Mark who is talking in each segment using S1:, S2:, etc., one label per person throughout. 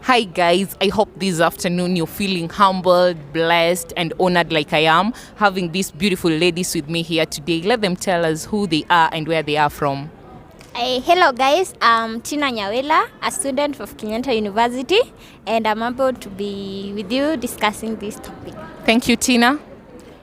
S1: Hi guys, I hope this afternoon you're feeling humbled, blessed and honored like I am, having these beautiful ladies with me here today. Let them tell us who they are and where they are from.
S2: Hello guys, I'm Tina Nyawela, a student of Kenyatta University, and I'm able to be with you discussing this topic.
S1: Thank you, Tina.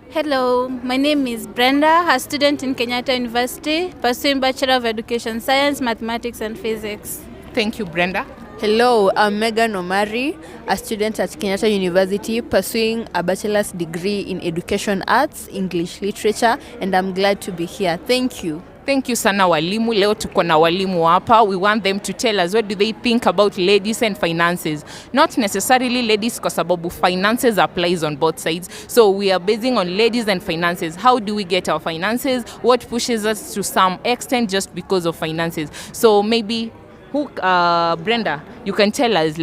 S3: Hello, my name is Brenda, a student in Kenyatta University, pursuing Bachelor of Education Science, Mathematics and Physics.
S1: Thank you, Brenda.
S4: Hello, I'm Megan Omari, a student at Kenyatta University pursuing a bachelor's degree in Education Arts, English Literature, and I'm glad to be here. Thank you.
S1: Thank you sana walimu. Leo tuko na walimu hapa. We want them to tell us what do they think about ladies and finances. Not necessarily ladies kwa sababu finances applies on both sides. So we are basing on ladies and finances. How do we get our finances? What pushes us to some extent just because of finances? So maybe Brenda, you can tell us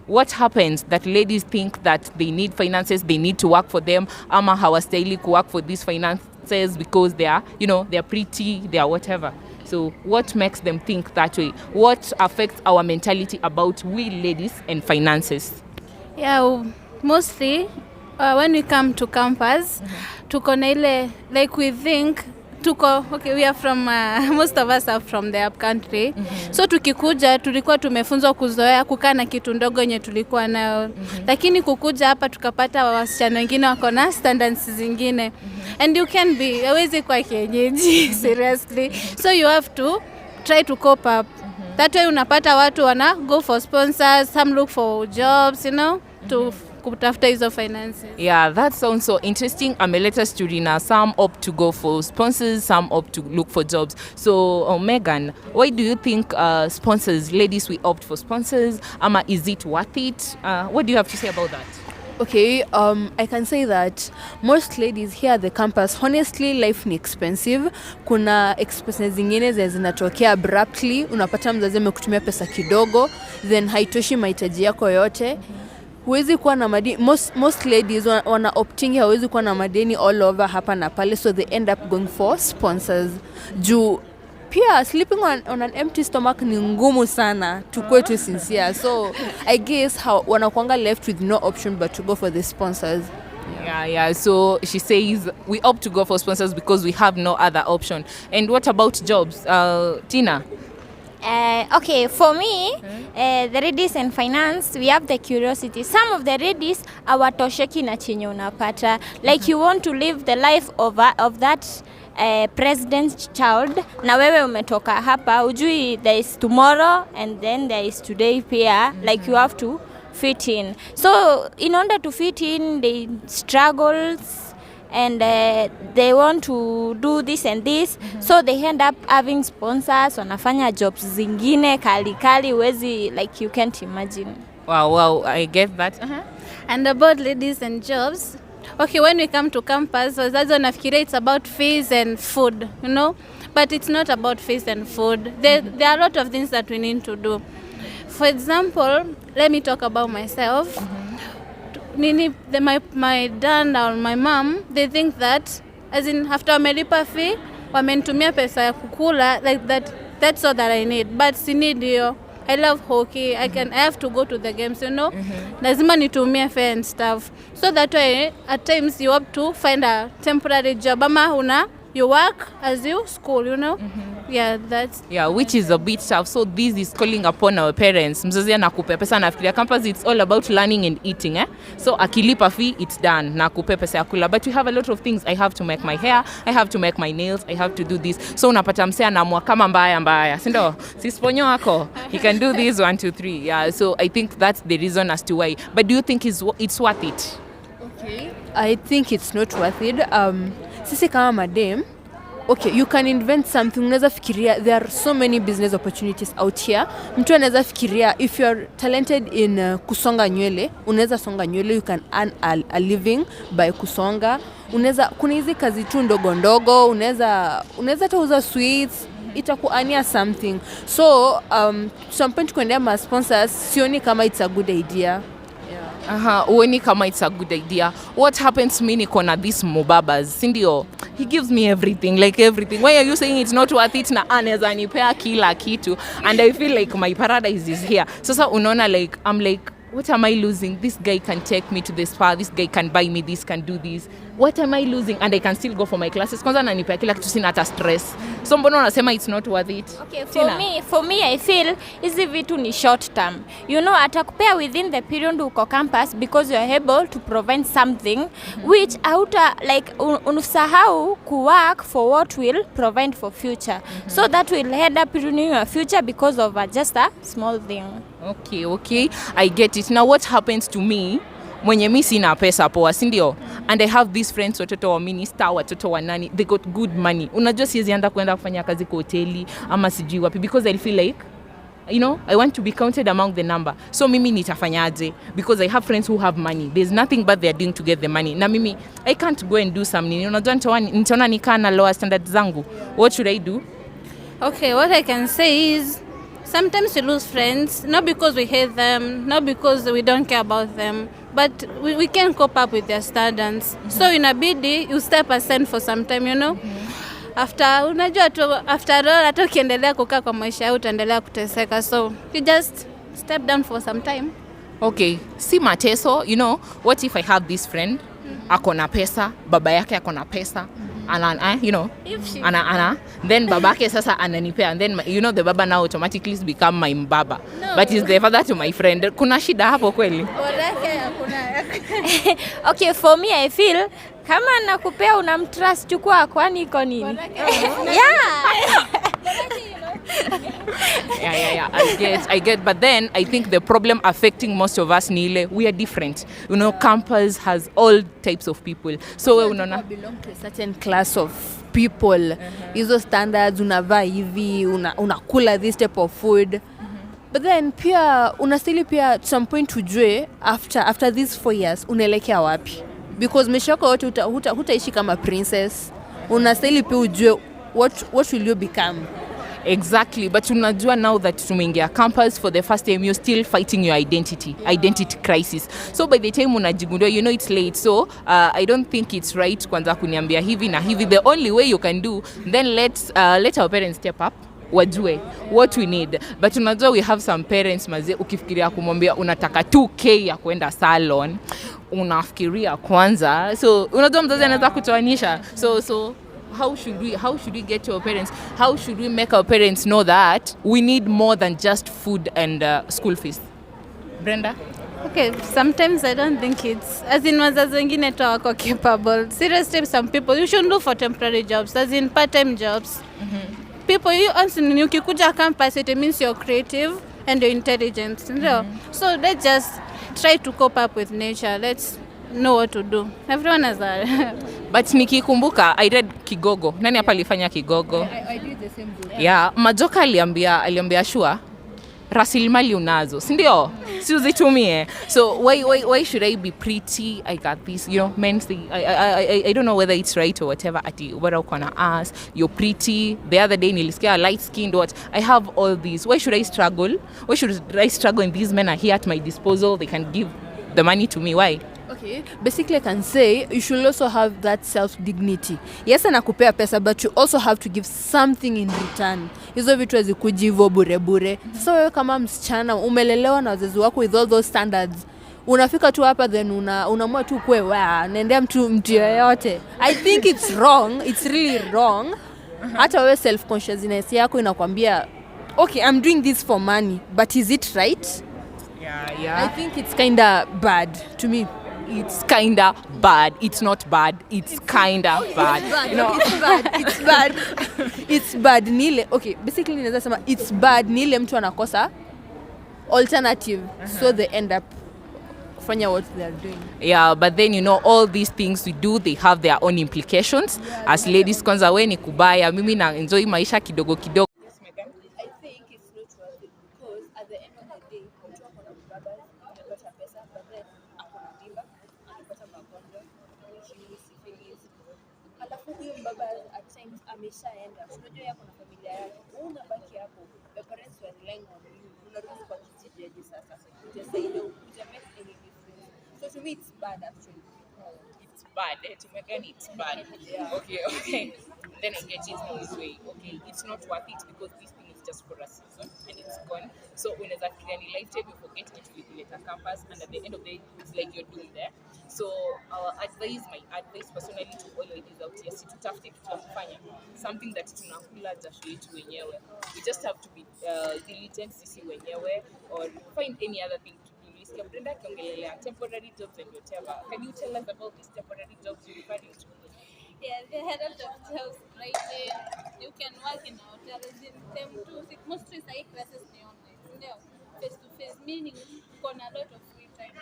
S1: what happens that ladies think that they need finances, they need to work for them, ama hawastahili ku work for these finances because they are, they're pretty, they are whatever. So what makes them think that way? What affects our mentality about we ladies and finances?
S3: Yeah, mostly when we come to campus, tuko na ile, we think we are from most of us are from the up country. So tukikuja tulikuwa tumefunzwa kuzoea kukaa na kitu ndogo yenye tulikuwa nayo. Lakini kukuja hapa tukapata wasichana wengine wako na standards zingine. And you can be hawezi kwa kienyeji seriously. So you have to try to cope up. That way unapata watu wana go for sponsors, some look for jobs, to kutafuta hizo finances.
S1: Yeah, that sounds so interesting. Ameleta Sturina, some opt to go for sponsors, some opt to look for jobs. So, Megan, why do you think sponsors, ladies, we opt for sponsors? Ama, is it worth it? What do you have to say about that?
S4: Okay, I can say that most ladies here at the campus, honestly, life ni expensive. Kuna expenses zingine zinatokea abruptly, unapata mzazi amekutumia pesa kidogo, then haitoshi mahitaji yako yote. Huwezi kuwa na madeni, most ladies wana opting hawezi kuwa na madeni all over hapa na pale, so they end up going for sponsors. Juu pia sleeping on an empty stomach ni ngumu sana, tukue tu sincere. So I guess wanakuanga left with no option but to go for the sponsors.
S1: Yeah. So she says we opt to go for sponsors because we have no other option. And what about jobs? Tina?
S2: Okay, for me, the ladies and finance, we have the curiosity. Some of the ladies hawatosheki na chenye unapata. Like you want to live the life of that president's child, na wewe umetoka hapa, ujui there is tomorrow and then there is today pia. Like you have to fit in. So in order to fit in, they struggles and they want to do this and this, so they end up having sponsors, wanafanya jobs zingine kali wezi, like you can't imagine.
S1: Wow, I get that.
S3: And about ladies and jobs, okay, when we come to campus, wazazi wanafikiria it's about fees and food, but it's not about fees and food. There are a lot of things that we need to do. For example, let me talk about myself. My dad or my mom, they think that as in after wamelipa fee, wamenitumia pesa ya kukula, like that's all that I need. But si need hiyo. I love hockey. I have to go to the games, Lazima nitumie fare and stuff. So that way, at times you have to find a temporary job. Ama you work as you school, Yeah,
S1: which is a bit tough. So this is calling upon our parents. Mzazi anakupe pesa nafikiria campus it's all about learning and eating, So akilipa fee, it's done. Nakupe pesa ya kula. But we have a lot of things. I have to make my hair, I have to make my nails, I have to do this. So unapata msee anaamua kama mbaya. Si ndio? Sisponyo wako. He can do this 1 2 3. Yeah, so I think that's the reason as to why. But do you think it's worth it?
S4: Okay. I think it's not worth it. Sisi kama madam, okay, you can invent something. Unaweza fikiria, there are so many business opportunities out here. Mtu anaweza fikiria, if you're talented in kusonga nywele, unaweza songa nywele, you can earn a living by kusonga. Kuna hizi kazi tu ndogo, unaweza tauza sweets, itakuania something. So, some point kuendea ma sponsors, sioni kama it's a good idea.
S1: Uoni kama it's a good idea. What happens mimi niko na these mobabas, si ndio? He gives me everything, like everything. Why are you saying it's not worth it? Na anaweza nipea kila kitu, and I feel like my paradise is here. Sasa unaona, like I'm like, what am I losing? This guy can take me to the spa. This guy can buy me this, can do this. What am I losing? And I can still go for my classes. Kwanza ananipea kila kitu, sina hata stress. So mbona unasema it's not worth it?
S2: Okay, for me I feel hizi vitu ni short term. You know, atakupea within the period uko campus because you are able to provide something which auta like unusahau ku work for what will provide for future. So that will end up ruining your future because of just a small thing.
S1: Okay, I get it. Now what happens to me mwenye mi sina pesa poa, si ndio? And I have these friends watoto wa minister, watoto wa nani, they got good money. Unajua siwezi enda kuenda kufanya kazi kwa hoteli ama sijui wapi because I feel like, you know, I want to be counted among the number. So mimi nitafanyaje? Because I have friends who have money. There's nothing but they are doing to get the money. Na mimi I can't go and do something. Unajua nitaona nikaa na lower standards zangu. What should I do?
S3: Okay, what I can say is sometimes we lose friends, not because we hate them, not because we don't care about them, but we can't cope up with their standards. So inabidi you step aside for some time, you know. After all, hata ukiendelea kukaa kwa maisha yao utaendelea kuteseka. So you just step down for some time.
S1: Okay, si mateso, you know, what if I have this friend, ako na pesa, baba yake ako na pesa, you know, then babake sasa ananipea, and then you know the baba now automatically become my mbaba. No. But he's the father to my friend. Kuna shida hapo kweli?
S2: Okay, for me I feel kama nakupea unamtrust, chukua, kwani iko nini?
S1: Yeah, I get, but then I think the problem affecting most of us ni ile we are different. You know, campus has all types of people. So we unaona
S4: belong to a certain class of people. Hizo standards, unavaa hivi, unakula this type of food. But then pia unastili pia at some point ujue after these 4 years unaelekea wapi? Because maisha yako yote hutaishi kama princess. Unastili pia ujue what will you become?
S1: Exactly, but unajua now that tumeingia campus for the first time, you're still fighting your identity crisis. So by the time unajigundua, you know it's late. So I don't think it's right kwanza kuniambia hivi na hivi. The only way you can do, then let our parents step up, wajue what we need. But unajua we have some parents maze, ukifikiria kumwambia unataka 2K ya kwenda salon, unafikiria kwanza. So unajua mzazi anaweza kutoanisha. So how should we get to our parents? How should we make our parents know that we need more than just food and school fees? Brenda?
S3: Okay, sometimes I don't think it's, as in wazazi wengine tu wako capable. Seriously, some people, you should look for temporary jobs, as in part-time jobs. People, ukikuja campus, it means you're creative and you're intelligent. So let's just try to cope up with nature. Let's know what to do. Everyone has a
S1: But nikikumbuka, I read Kigogo. Nani hapa alifanya Kigogo?
S4: I did the same thing.
S1: Yeah, Majoka aliambia Shua, rasilimali unazo, si ndio? Si uzitumie. So why should I be pretty? I got this, you know, men say, I don't know whether it's right or whatever. Ati whether uko na ass, you're pretty. The other day nilisikia light skinned, what? I have all these. Why should I struggle? Why should I struggle and these men are here at my disposal? They can give the money to me. Why?
S4: Okay, basically I can say you should also have that self-dignity. Yes, anakupea pesa, but you also have to give something in return. Hizo vitu hazikuji hivyo bure. So wewe kama msichana umelelewa na wazazi wako with all those standards, unafika tu hapa then unaamua tu kwe naendea mtu yoyote. I think it's wrong. It's really wrong. Hata wewe self-consciousness yako inakwambia, okay, I'm doing this for money, but is it right?
S1: Yeah.
S4: I think it's kinda bad to me.
S1: It's kinda bad. It's not bad. It's kinda bad.
S4: No, it's bad. It's bad. Nile. Okay, basically naweza sema it's bad. Nile mtu anakosa alternative. So they end up kufanya what they are doing.
S1: Yeah, but then you know all these things we do, they have their own implications. As ladies, kwanza we ni kubaya, mimi na enjoy maisha kidogo.
S4: I think it's not worth it because at the end of the day, mtu akona mbaba, anapata pesa, but then akona mimba, anapata magonjwa, syphilis. Alafu huyo mbaba at times ameshaenda. Unajua yako na familia yake. Unabaki hapo. The parents were relying on you. Unarudi kwa kijiji sasa. Hujasaidia, hujamake any difference. So to me it's bad actually. It's
S1: bad. To Megan, it's bad. Okay. Then I get it this way. Okay, it's not worth it because this thing is just for a season and it's gone. So when it's actually any lifetime, you forget it will be at a campus, and at the end of the day, it's like you're doing there. So my advice personally to all ladies out here, situtafute kitu ya kufanya, something that tunakula jasho yetu wenyewe. We just have to be diligent sisi wenyewe, or find any other thing to do. Nilisikia Brenda akiongelelea temporary jobs and whatever. Can you tell us about these temporary jobs you're referring to?
S3: Yeah, they had a lot of jobs, right? You can work in hotels in them too. Mostly side classes ni online. Ndio, face to face, meaning kuna a lot of free time.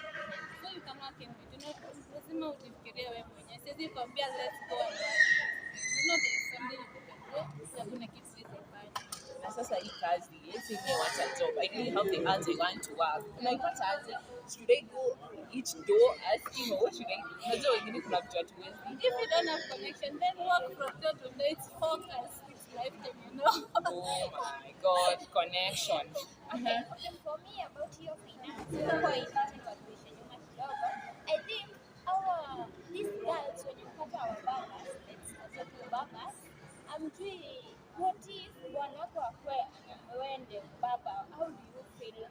S3: So you can work in it. You know, lazima ujifikirie wewe mwenyewe. Siwezi kuambia let's go and work. You know, there's something you can do. Hakuna kitu siwezi fanya.
S1: Na sasa hii kazi, let's say me want a job, I really have the urge, I want to work. Unaipata aje? Should I go each door asking, or what should I do? Unajua wengine kuna vitu hatuwezi.
S3: If you don't have connection, then work from door to door. It's focus. It's lifetime, you know.
S1: Oh my God, connection.
S2: Okay, for me about your finance, kwa ipate contribution nyuma kidogo. I think these girls when you pata our bagas, let's talk bagas. Amjui what if wanako akwe wende baba, how do you feel?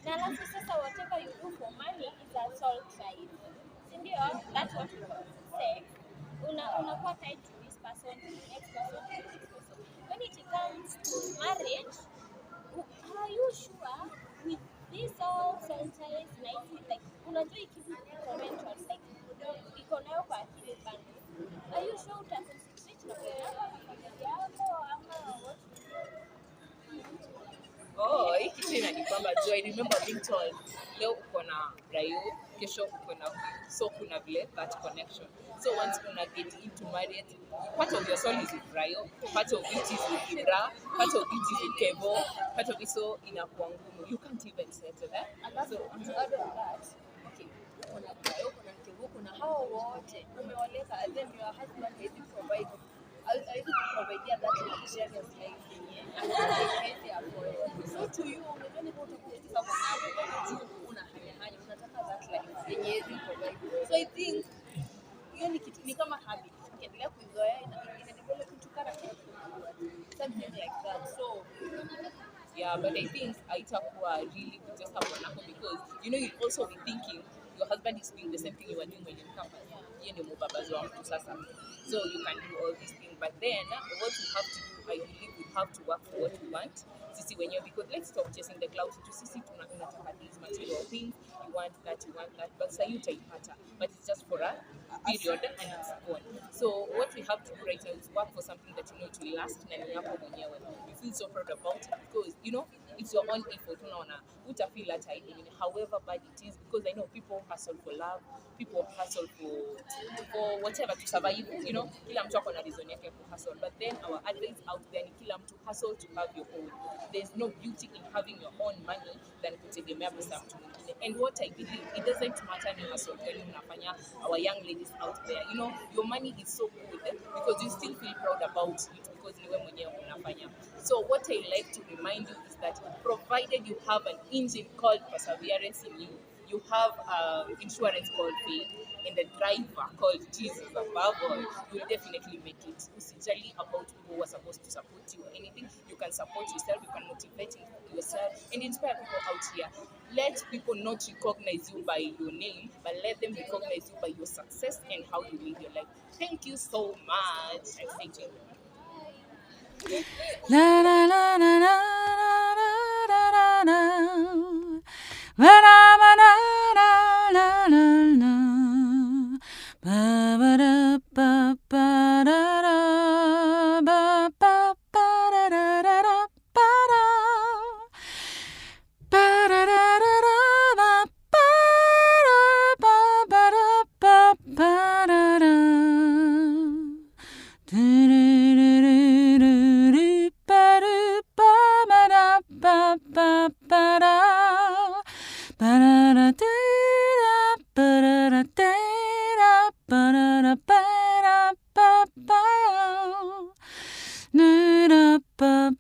S2: Na alafu sasa whatever you do for money is a soul side. Sindio? That's what we say. Unakuwa tied to this person, to the next person, to the next person. When it comes to marriage, are you sure with this all sometimes like unajua ikitu convention like iko nayo kwa akili bando, are you sure utaconcentrate na familia yako ama what?
S1: Oh, hii kitu inanipamba juu. I remember being told, leo uko na Brayo, kesho uko na huyu. So kuna vile that connection. So once una get into marriage, part of your soul is with Brayo, part of it is with Ibra, part of it is with Kevo, part of it so inakuwa ngumu. You can't even settle that.
S4: Alafu to add on that, okay, kuna Brayo, kuna Kevo, kuna hao wote umewaleta, and then your husband is provide that luxurious life yenye anaweza afford. So to you, unajua ni kwa kutika mwanangu, una hanya unataka that life yenye hizi provide. So I think hiyo ni kama habit. Ukiendelea kuizoea ina develop into character, something like that. So
S1: yeah, but I think haitakuwa really just hapo nako, because you know you'll also be thinking your husband is doing the same thing you are doing when you come. Yeye ndio mbabazi wa mtu sasa. So you can do all these things, but then what you have to do, I believe we have to work for what we want. Sisi wenyewe, because let's stop chasing the clouds. To sisi tunataka these material things, you want that, but sasa utaipata, but it's just for a period and it's gone. So what we have to do right now is work for something that you know it will last na ni yako mwenyewe. You feel so proud about it because you know it's your own effort. Unaona utafeel that however bad it is, because I know people hustle for love, people hustle for whatever to survive, you know, kila mtu ako na reason yake ku hustle, but then our advice out there ni kila mtu hustle to have your own. There's no beauty in having your own money than kutegemea pesa mtu mwingine. And what I believe, it doesn't matter ni hustle gani unafanya. Our young ladies out there, you know, your money is so good because you still feel proud about it because ni wewe mwenyewe unafanya. So what I like to remind you is that provided you have an engine called perseverance in you, you have insurance called faith, and a driver called Jesus above all, you will definitely make it. Usijali about people who are supposed to support you or anything. You can support yourself, you can motivate yourself and inspire people out here. Let people not recognize you by your name, but let them recognize you by your success and how you live your life. Thank you so much. And stay tuned.
S5: La la la la la la la la la la la la la la ba ba da ba ba da da ba ba ba da da da da ba da ba da da da da ba ba ba da ba ba da da ba